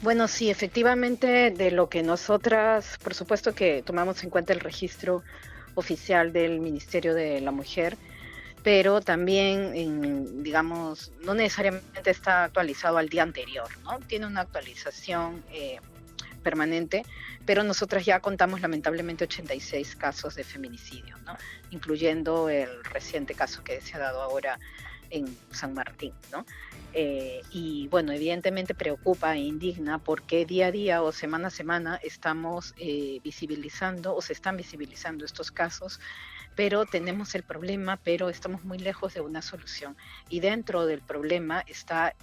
Bueno, sí, efectivamente, de lo que nosotras, por supuesto que tomamos en cuenta el registro oficial del Ministerio de la Mujer, pero también, digamos, no necesariamente está actualizado al día anterior, ¿no? Tiene una actualización permanente, pero nosotras ya contamos lamentablemente 86 casos de feminicidio, ¿no? Incluyendo el reciente caso que se ha dado ahora en San Martín, ¿no? Y bueno, evidentemente preocupa e indigna porque día a día o semana a semana estamos visibilizando o se están visibilizando estos casos, pero tenemos el problema, pero estamos muy lejos de una solución. Y dentro del problema está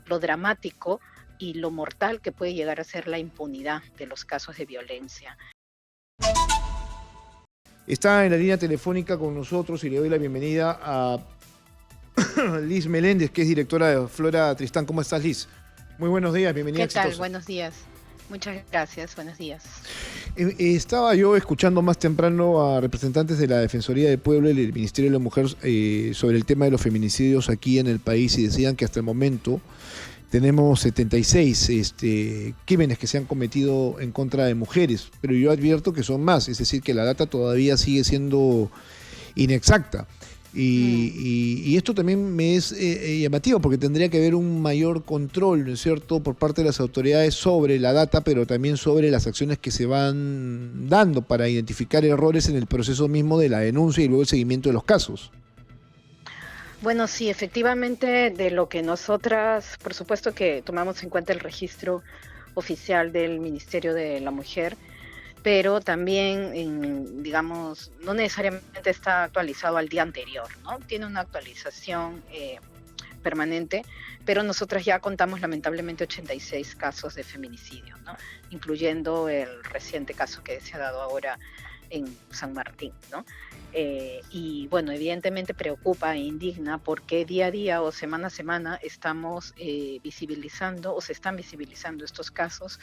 lo dramático y lo mortal que puede llegar a ser la impunidad de los casos de violencia. Está en la línea telefónica con nosotros y le doy la bienvenida a Liz Meléndez, que es directora de Flora Tristán. ¿Cómo estás, Liz? Muy buenos días, bienvenida ¿Qué tal? exitosa. Buenos días. Muchas gracias, buenos días. Estaba yo escuchando más temprano a representantes de la Defensoría del Pueblo y del Ministerio de la Mujer sobre el tema de los feminicidios aquí en el país y decían que hasta el momento tenemos 76 crímenes que se han cometido en contra de mujeres, pero yo advierto que son más, es decir, que la data todavía sigue siendo inexacta. Y esto también me es llamativo porque tendría que haber un mayor control, ¿no es cierto?, por parte de las autoridades sobre la data, pero también sobre las acciones que se van dando para identificar errores en el proceso mismo de la denuncia y luego el seguimiento de los casos. Bueno, sí, efectivamente, de lo que nosotras, por supuesto que tomamos en cuenta el registro oficial del Ministerio de la Mujer, pero también, digamos, no necesariamente está actualizado al día anterior, ¿no? Tiene una actualización permanente, pero nosotras ya contamos lamentablemente 86 casos de feminicidio, ¿no? Incluyendo el reciente caso que se ha dado ahora en San Martín, ¿no? Y bueno, evidentemente preocupa e indigna porque día a día o semana a semana estamos visibilizando o se están visibilizando estos casos,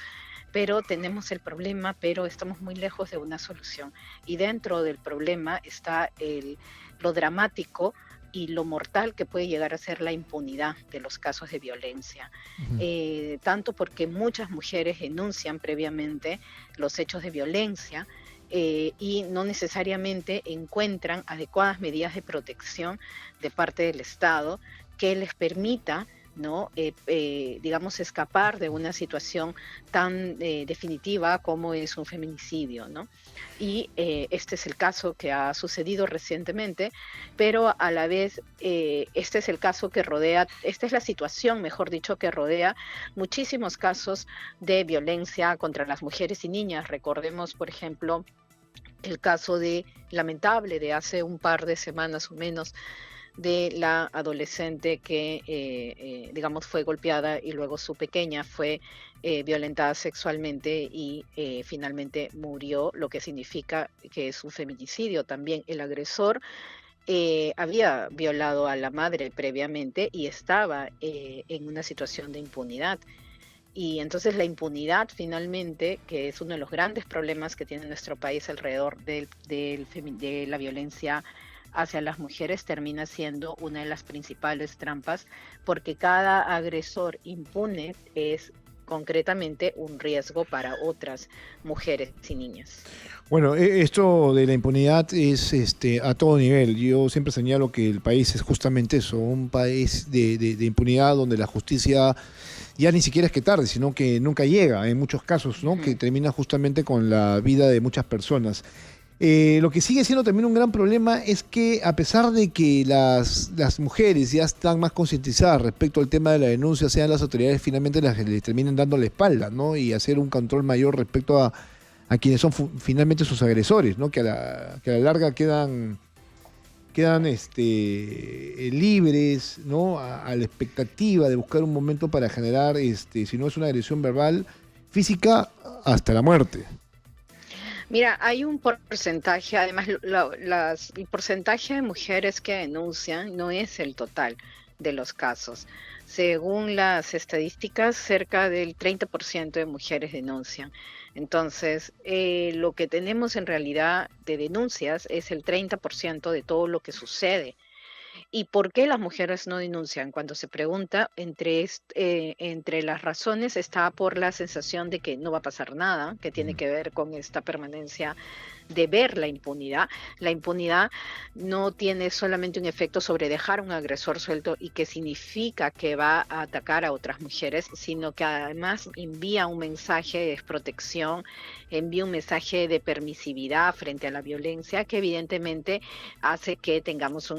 pero tenemos el problema, pero estamos muy lejos de una solución. Y dentro del problema está lo dramático y lo mortal que puede llegar a ser la impunidad de los casos de violencia. Ujú. Tanto porque muchas mujeres denuncian previamente los hechos de violencia, y no necesariamente encuentran adecuadas medidas de protección de parte del Estado que les permita, ¿no? Digamos, escapar de una situación tan definitiva como es un feminicidio, ¿no? Y este es el caso que ha sucedido recientemente, pero a la vez este es el caso que rodea, esta es la situación, mejor dicho, que rodea muchísimos casos de violencia contra las mujeres y niñas. Recordemos, por ejemplo, el caso lamentable de hace un par de semanas o menos de la adolescente que, digamos, fue golpeada y luego su pequeña fue violentada sexualmente y finalmente murió, lo que significa que es un feminicidio. También el agresor había violado a la madre previamente y estaba en una situación de impunidad. Y entonces la impunidad finalmente, que es uno de los grandes problemas que tiene nuestro país alrededor de la violencia hacia las mujeres, termina siendo una de las principales trampas, porque cada agresor impune es concretamente un riesgo para otras mujeres y niñas. Bueno, esto de la impunidad es a todo nivel. Yo siempre señalo que el país es justamente eso, un país de impunidad donde la justicia ya ni siquiera es que tarde, sino que nunca llega en muchos casos, ¿no? Que Ujú. termina justamente con la vida de muchas personas. Lo que sigue siendo también un gran problema es que a pesar de que las mujeres ya están más concientizadas respecto al tema de la denuncia, sean las autoridades finalmente las que les terminen dando la espalda, ¿no? Y hacer un control mayor respecto a quienes son finalmente sus agresores, ¿no? Que a la larga quedan libres, ¿no? A la expectativa de buscar un momento para generar, si no es una agresión verbal, física, hasta la muerte. Mira, hay un porcentaje, además el porcentaje de mujeres que denuncian no es el total de los casos. Según las estadísticas, cerca del 30% de mujeres denuncian. Entonces, lo que tenemos en realidad de denuncias es el 30% de todo lo que sucede. ¿Y por qué las mujeres no denuncian? Cuando se pregunta, entre las razones está por la sensación de que no va a pasar nada, que tiene Ujú. que ver con esta permanencia de ver la impunidad. La impunidad no tiene solamente un efecto sobre dejar un agresor suelto y que significa que va a atacar a otras mujeres, sino que además envía un mensaje de desprotección, envía un mensaje de permisividad frente a la violencia que evidentemente hace que tengamos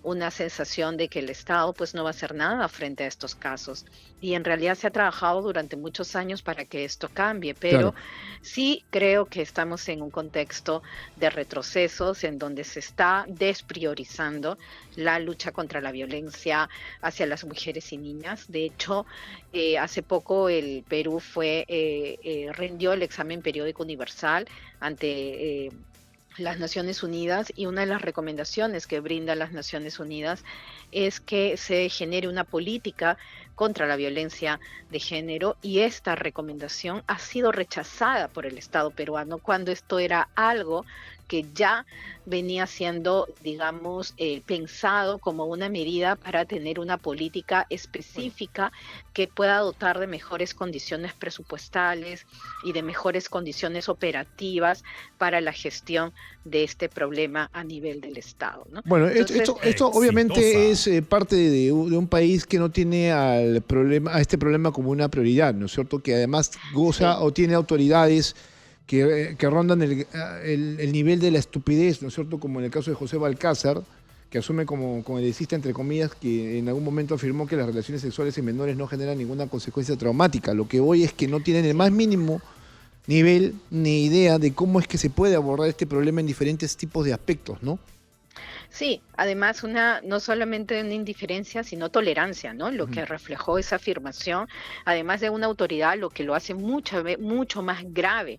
una sensación de que el Estado pues no va a hacer nada frente a estos casos. Y en realidad se ha trabajado durante muchos años para que esto cambie, Claro. pero sí creo que estamos en un contexto de retrocesos en donde se está despriorizando la lucha contra la violencia hacia las mujeres y niñas. De hecho, hace poco el Perú rindió el examen periódico universal ante las Naciones Unidas, y una de las recomendaciones que brinda las Naciones Unidas es que se genere una política contra la violencia de género, y esta recomendación ha sido rechazada por el Estado peruano cuando esto era algo que ya venía siendo, digamos, pensado como una medida para tener una política Bueno, específica que pueda dotar de mejores condiciones presupuestales y de mejores condiciones operativas para la gestión de este problema a nivel del Estado, ¿no? bueno, Entonces, esto obviamente es parte de un país que no tiene a este problema como una prioridad, ¿no es cierto? Que además goza sí, o tiene autoridades que rondan el nivel de la estupidez, ¿no es cierto? Como en el caso de José Balcázar, que asume como congresista, entre comillas, que en algún momento afirmó que las relaciones sexuales en menores no generan ninguna consecuencia traumática. Lo que hoy es que no tienen el más sí. mínimo nivel ni idea de cómo es que se puede abordar este problema en diferentes tipos de aspectos, ¿no? Sí, además no solamente una indiferencia, sino tolerancia, ¿no? Lo Ujú. que reflejó esa afirmación, además de una autoridad, lo que lo hace mucho más grave,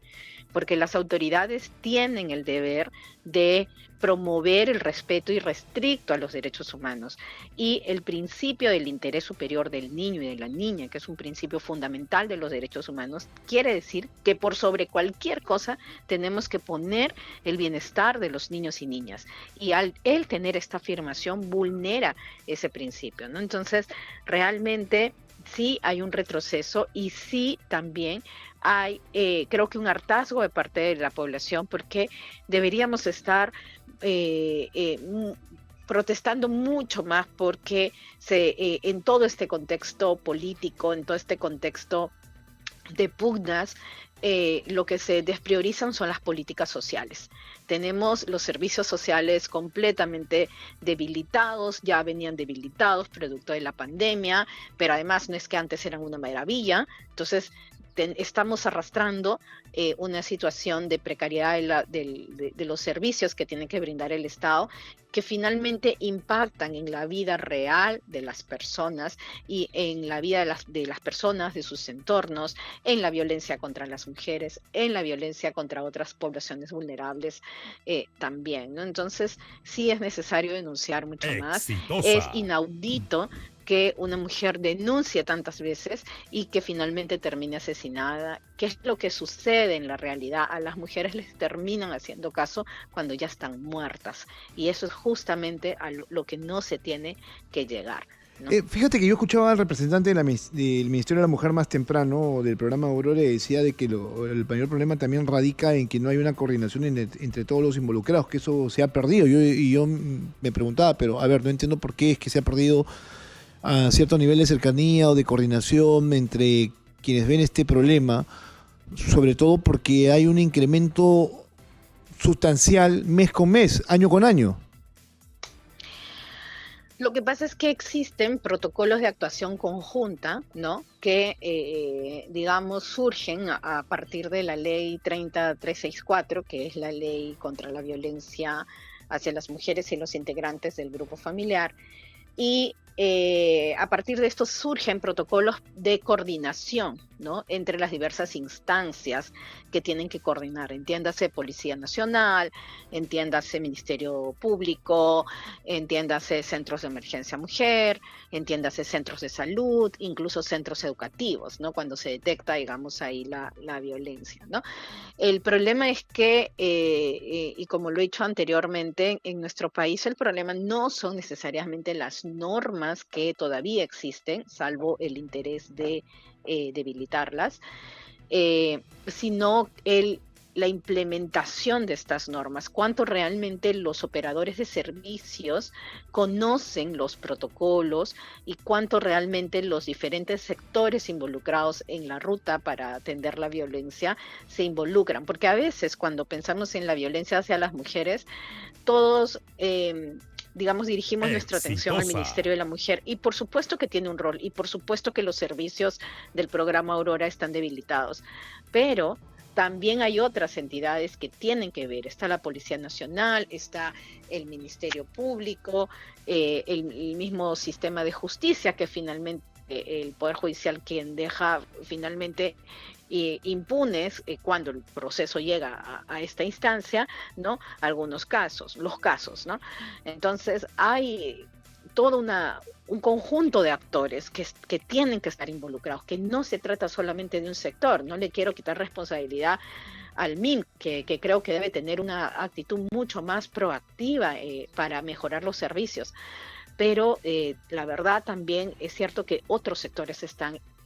porque las autoridades tienen el deber de promover el respeto irrestricto a los derechos humanos, y el principio del interés superior del niño y de la niña, que es un principio fundamental de los derechos humanos, quiere decir que por sobre cualquier cosa tenemos que poner el bienestar de los niños y niñas, y al él tener esta afirmación vulnera ese principio, ¿no? Entonces, realmente sí hay un retroceso, y sí también hay, creo que un hartazgo de parte de la población, porque deberíamos estar eh, eh, mu- protestando mucho más porque en todo este contexto político, en todo este contexto de pugnas, lo que se despriorizan son las políticas sociales. Tenemos los servicios sociales completamente debilitados, ya venían debilitados producto de la pandemia, pero además no es que antes eran una maravilla. Entonces, estamos arrastrando una situación de precariedad de los servicios que tiene que brindar el Estado, que finalmente impactan en la vida real de las personas y en la vida de las personas, de sus entornos, en la violencia contra las mujeres, en la violencia contra otras poblaciones vulnerables también, ¿no? Entonces, sí es necesario denunciar mucho más. Es Exitosa. inaudito que una mujer denuncie tantas veces y que finalmente termine asesinada. ¿Qué es lo que sucede en la realidad? A las mujeres les terminan haciendo caso cuando ya están muertas, y eso es justamente a lo que no se tiene que llegar, ¿no? Fíjate que yo escuchaba al representante del Ministerio de la Mujer más temprano del programa Aurora, y decía de que el mayor problema también radica en que no hay una coordinación entre todos los involucrados, que eso se ha perdido. Yo me preguntaba, pero a ver, no entiendo por qué es que se ha perdido a cierto nivel de cercanía o de coordinación entre quienes ven este problema, sobre todo porque hay un incremento sustancial mes con mes, año con año. Lo que pasa es que existen protocolos de actuación conjunta, ¿no? Que, digamos, surgen a partir de la ley 30364, que es la ley contra la violencia hacia las mujeres y los integrantes del grupo familiar. Y a partir de esto surgen protocolos de coordinación, ¿no? Entre las diversas instancias que tienen que coordinar, entiéndase Policía Nacional, entiéndase Ministerio Público, entiéndase Centros de Emergencia Mujer, entiéndase centros de salud, incluso centros educativos, ¿no? Cuando se detecta, digamos, ahí la violencia, ¿no? El problema es que, y como lo he dicho anteriormente, en nuestro país el problema no son necesariamente las normas que todavía existen, salvo el interés de debilitarlas, sino la implementación de estas normas, cuánto realmente los operadores de servicios conocen los protocolos y cuánto realmente los diferentes sectores involucrados en la ruta para atender la violencia se involucran. Porque a veces cuando pensamos en la violencia hacia las mujeres, todos digamos, dirigimos nuestra atención al Ministerio de la Mujer y por supuesto que tiene un rol y por supuesto que los servicios del programa Aurora están debilitados, pero también hay otras entidades que tienen que ver. Está la Policía Nacional, está el Ministerio Público, el mismo sistema de justicia que finalmente el Poder Judicial quien deja finalmente impunes cuando el proceso llega a esta instancia, ¿no? Algunos casos, los casos, ¿no? Entonces hay todo un conjunto de actores que tienen que estar involucrados, que no se trata solamente de un sector. No le quiero quitar responsabilidad al MIN, que creo que debe tener una actitud mucho más proactiva para mejorar los servicios. Pero la verdad también es cierto que otros sectores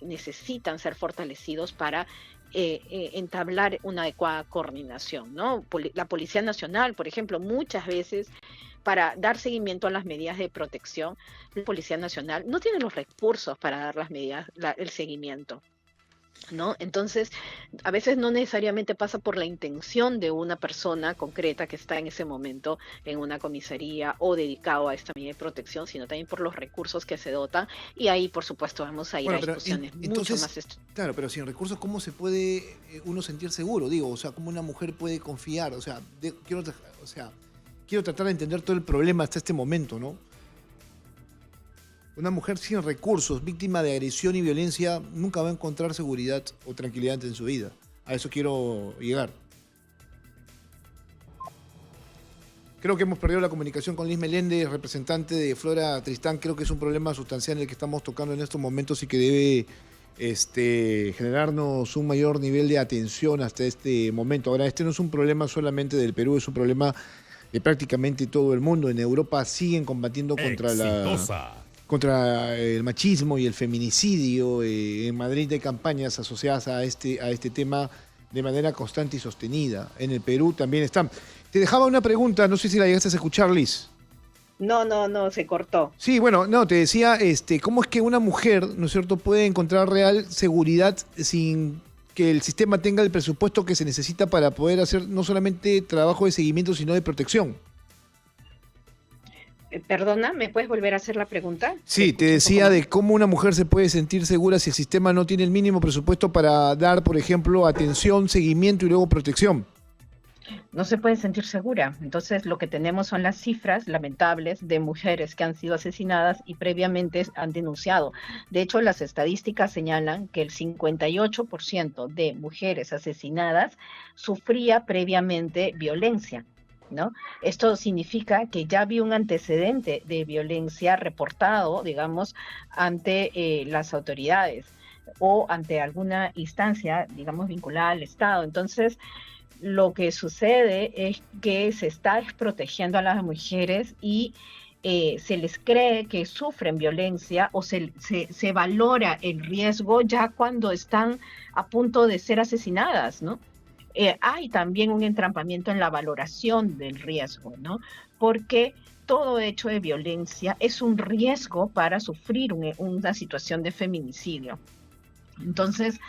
necesitan ser fortalecidos para entablar una adecuada coordinación, ¿no? La Policía Nacional, por ejemplo, muchas veces para dar seguimiento a las medidas de protección, la Policía Nacional no tiene los recursos para dar las medidas, el seguimiento, ¿no? Entonces, a veces no necesariamente pasa por la intención de una persona concreta que está en ese momento en una comisaría o dedicado a esta medida de protección, sino también por los recursos que se dotan, y ahí, por supuesto, vamos a ir a discusiones mucho más claro, pero sin recursos, ¿cómo se puede uno sentir seguro? Digo, o sea, ¿cómo una mujer puede confiar? O sea, quiero tratar de entender todo el problema hasta este momento, ¿no? Una mujer sin recursos, víctima de agresión y violencia, nunca va a encontrar seguridad o tranquilidad en su vida. A eso quiero llegar. Creo que hemos perdido la comunicación con Liz Meléndez, representante de Flora Tristán. Creo que es un problema sustancial el que estamos tocando en estos momentos y que debe generarnos un mayor nivel de atención hasta este momento. Ahora, este no es un problema solamente del Perú, es un problema de prácticamente todo el mundo. En Europa siguen combatiendo contra el machismo y el feminicidio. En Madrid hay campañas asociadas a este tema de manera constante y sostenida. En el Perú también están. Te dejaba una pregunta, no sé si la llegaste a escuchar, Liz. No, se cortó. Sí, bueno, no, te decía, ¿cómo es que una mujer, ¿no es cierto?, puede encontrar real seguridad sin que el sistema tenga el presupuesto que se necesita para poder hacer no solamente trabajo de seguimiento, sino de protección? Perdona, ¿me puedes volver a hacer la pregunta? Sí, te decía de cómo una mujer se puede sentir segura si el sistema no tiene el mínimo presupuesto para dar, por ejemplo, atención, seguimiento y luego protección. No se puede sentir segura. Entonces, lo que tenemos son las cifras lamentables de mujeres que han sido asesinadas y previamente han denunciado. De hecho, las estadísticas señalan que el 58% de mujeres asesinadas sufría previamente violencia, ¿no? Esto significa que ya había un antecedente de violencia reportado, digamos, ante las autoridades o ante alguna instancia, digamos, vinculada al Estado. Entonces, lo que sucede es que se está desprotegiendo a las mujeres y se les cree que sufren violencia o se valora el riesgo ya cuando están a punto de ser asesinadas, ¿no? Hay también un entrampamiento en la valoración del riesgo, ¿no? Porque todo hecho de violencia es un riesgo para sufrir una situación de feminicidio. Entonces,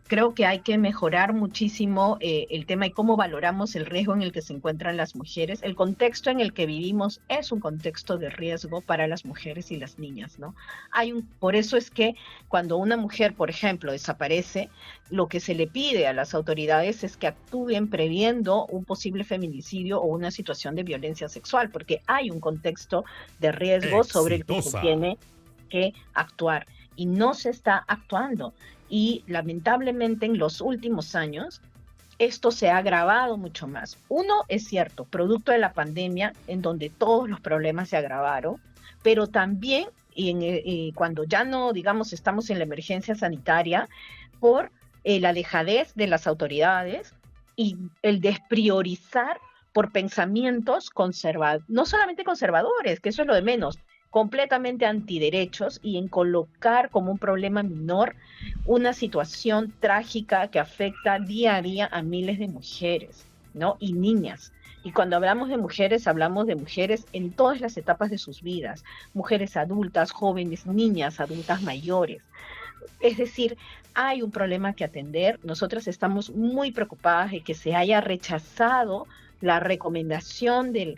creo que hay que mejorar muchísimo el tema y cómo valoramos el riesgo en el que se encuentran las mujeres. El contexto en el que vivimos es un contexto de riesgo para las mujeres y las niñas, ¿no? Por eso es que cuando una mujer, por ejemplo, desaparece, lo que se le pide a las autoridades es que actúen previendo un posible feminicidio o una situación de violencia sexual, porque hay un contexto de riesgo sobre el que se tiene que actuar. Y no se está actuando. y lamentablemente en los últimos años esto se ha agravado mucho más. Uno, es cierto, producto de la pandemia, en donde todos los problemas se agravaron, pero también y cuando ya no, digamos, estamos en la emergencia sanitaria, por la dejadez de las autoridades y el despriorizar por pensamientos conservadores, no solamente conservadores, que eso es lo de menos, completamente antiderechos y en colocar como un problema menor una situación trágica que afecta día a día a miles de mujeres, ¿no? Y niñas. Y cuando hablamos de mujeres en todas las etapas de sus vidas, mujeres adultas, jóvenes, niñas, adultas mayores. Es decir, hay un problema que atender. Nosotras estamos muy preocupadas de que se haya rechazado la recomendación de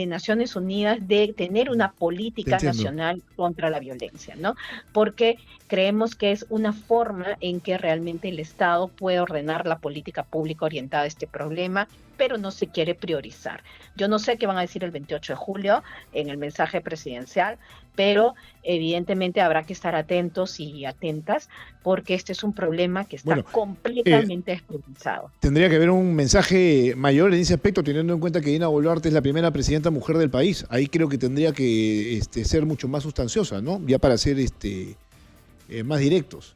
Naciones Unidas de tener una política nacional contra la violencia, ¿no? Porque creemos que es una forma en que realmente el Estado puede ordenar la política pública orientada a este problema, pero no se quiere priorizar. Yo no sé qué van a decir el 28 de julio en el mensaje presidencial, pero evidentemente habrá que estar atentos y atentas porque este es un problema que está completamente despriorizado. Tendría que haber un mensaje mayor en ese aspecto, teniendo en cuenta que Dina Boluarte es la primera presidenta mujer del país. Ahí creo que tendría que ser mucho más sustanciosa, ¿no? Ya para ser más directos.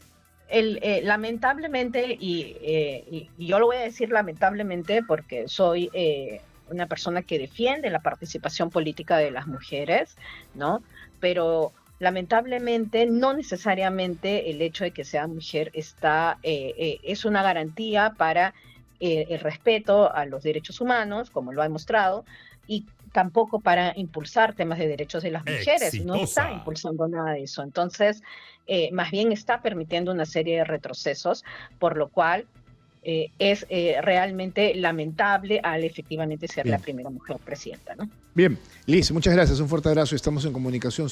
Lamentablemente, y yo lo voy a decir lamentablemente porque soy una persona que defiende la participación política de las mujeres, ¿no? Pero lamentablemente no necesariamente el hecho de que sea mujer es una garantía para el respeto a los derechos humanos, como lo ha demostrado, y tampoco para impulsar temas de derechos de las mujeres. Exitosa. No está impulsando nada de eso. Entonces, más bien está permitiendo una serie de retrocesos, por lo cual es realmente lamentable al efectivamente ser la primera mujer presidenta, ¿no? Bien, Liz, muchas gracias. Un fuerte abrazo. Estamos en comunicación.